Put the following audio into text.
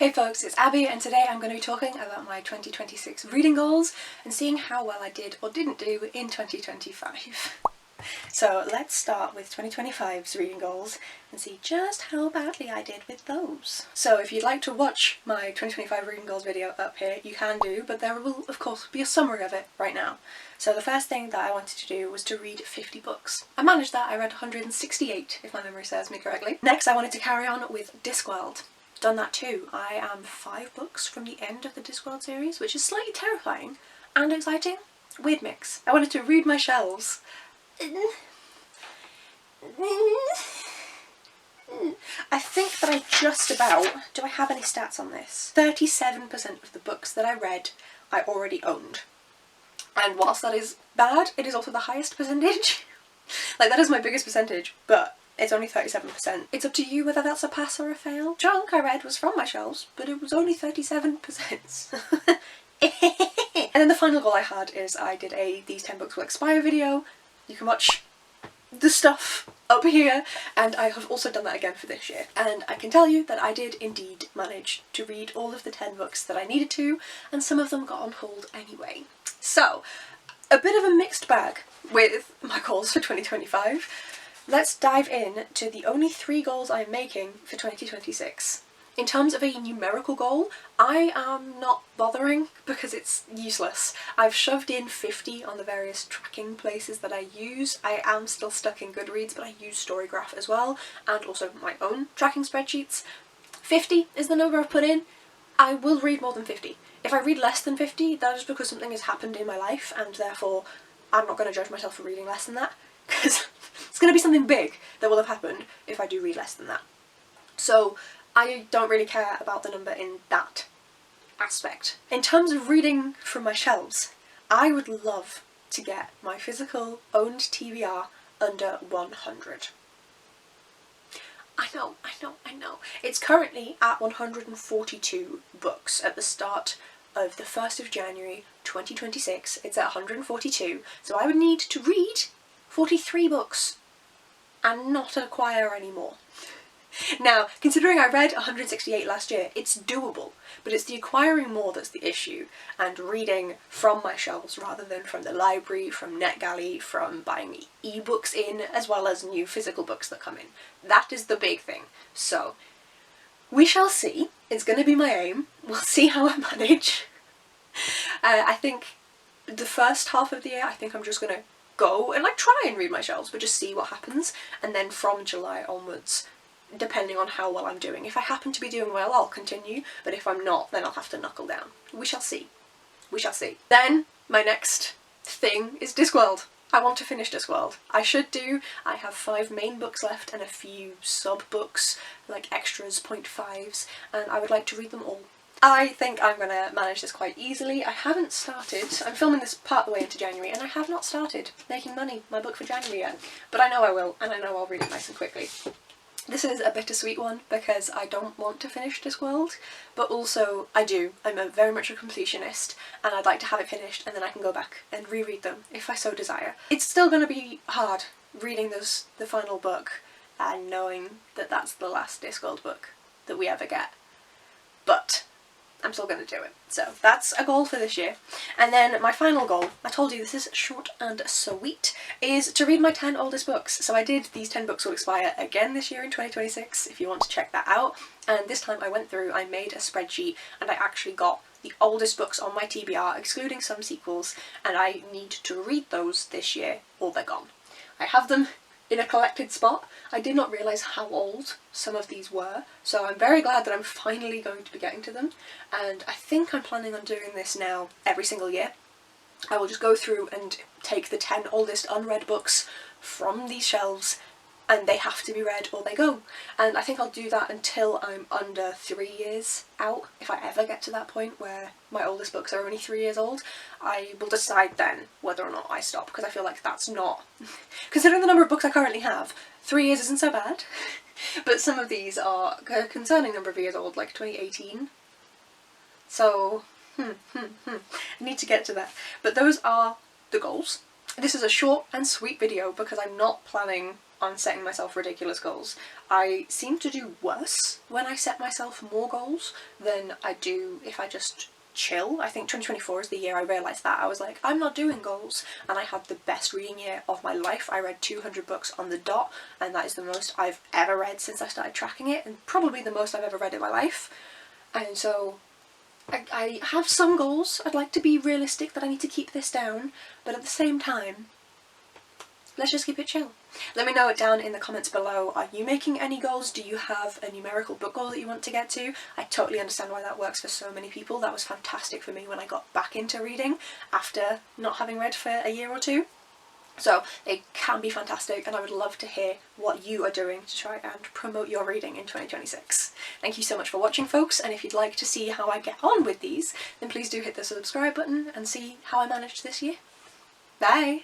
Hey folks, it's Abby and today I'm going to be talking about my 2026 reading goals and seeing how well I did or didn't do in 2025. So let's start with 2025's reading goals and see just how badly I did with those. So if you'd like to watch my 2025 reading goals video up here, you can do, but there will of course be a summary of it right now. So the first thing that I wanted to do was to read 50 books. I managed that. I read 168 if my memory serves me correctly. Next I wanted to carry on with Discworld. Done that too. I am 5 books from the end of the Discworld series, which is slightly terrifying and exciting. Weird mix. I wanted to read my shelves. I think that I just about, do I have any stats on this? 37% of the books that I read I already owned. And whilst that is bad, it is also the highest percentage. Like, that is my biggest percentage, but it's only 37%. It's up to you whether that's a pass or a fail. Chunk I read was from my shelves, but it was only 37%. And then the final goal I had is I did a These 10 Books Will Expire video. You can watch the stuff up here, and I have also done that again for this year. And I can tell you that I did indeed manage to read all of the 10 books that I needed to, and some of them got on hold anyway. So, a bit of a mixed bag with my goals for 2025. Let's dive in to the only 3 goals I'm making for 2026. In terms of a numerical goal, I am not bothering because it's useless. I've shoved in 50 on the various tracking places that I use. I am still stuck in Goodreads, but I use Storygraph as well, and also my own tracking spreadsheets. 50 is the number I've put in. I will read more than 50. If I read less than 50, that is because something has happened in my life, and therefore I'm not going to judge myself for reading less than that, because it's going to be something big that will have happened if I do read less than that. So I don't really care about the number in that aspect. In terms of reading from my shelves, I would love to get my physical owned TBR under 100. I know. It's currently at 142 books at the start of the 1st of January 2026. It's at 142, so I would need to read 43 books and not acquire any more. Now, considering I read 168 last year, it's doable, but it's the acquiring more that's the issue, and reading from my shelves rather than from the library, from NetGalley, from buying ebooks in, as well as new physical books that come in. That is the big thing. So, we shall see. It's going to be my aim. We'll see how I manage. I think the first half of the year, I think I'm just going to go and try and read my shelves, but just see what happens, and then from July onwards, depending on how well I'm doing. If I happen to be doing well, I'll continue, but if I'm not, then I'll have to knuckle down. We shall see. We shall see. Then, my next thing is Discworld. I want to finish Discworld. I should do. I have 5 main books left and a few sub-books, like extras, 0.5s, and I would like to read them all. I think I'm going to manage this quite easily. I haven't started. I'm filming this part of the way into January, and I have not started making money, my book for January yet. But I know I will, and I know I'll read it nice and quickly. This is a bittersweet one because I don't want to finish Discworld, but also I do. I'm very much a completionist, and I'd like to have it finished and then I can go back and reread them if I so desire. It's still going to be hard reading the final book and knowing that that's the last Discworld book that we ever get, but I'm still going to do it. So that's a goal for this year. And then my final goal, I told you this is short and sweet, is to read my 10 oldest books. So I did These 10 Books Will Expire again this year in 2026, if you want to check that out. And this time I went through, I made a spreadsheet, and I actually got the oldest books on my TBR, excluding some sequels, and I need to read those this year or they're gone. I have them in a collected spot. I did not realise how old some of these were, so I'm very glad that I'm finally going to be getting to them, and I think I'm planning on doing this now every single year. I will just go through and take the 10 oldest unread books from these shelves, and they have to be read or they go. And I think I'll do that until I'm under 3 years out. If I ever get to that point where my oldest books are only 3 years old, I will decide then whether or not I stop, because I feel like that's not... Considering the number of books I currently have, 3 years isn't so bad. But some of these are a concerning number of years old, like 2018. So, I need to get to that. But those are the goals. This is a short and sweet video because I'm not planning on setting myself ridiculous goals. I seem to do worse when I set myself more goals than I do if I just chill. I think 2024 is the year I realised that. I was like, I'm not doing goals, and I had the best reading year of my life. I read 200 books on the dot, and that is the most I've ever read since I started tracking it, and probably the most I've ever read in my life. And so I have some goals. I'd like to be realistic that I need to keep this down, but at the same time, let's just keep it chill. Let me know it down in the comments below. Are you making any goals? Do you have a numerical book goal that you want to get to? I totally understand why that works for so many people. That was fantastic for me when I got back into reading after not having read for a year or two. So it can be fantastic, and I would love to hear what you are doing to try and promote your reading in 2026. Thank you so much for watching, folks, and if you'd like to see how I get on with these, then please do hit the subscribe button and see how I managed this year. Bye!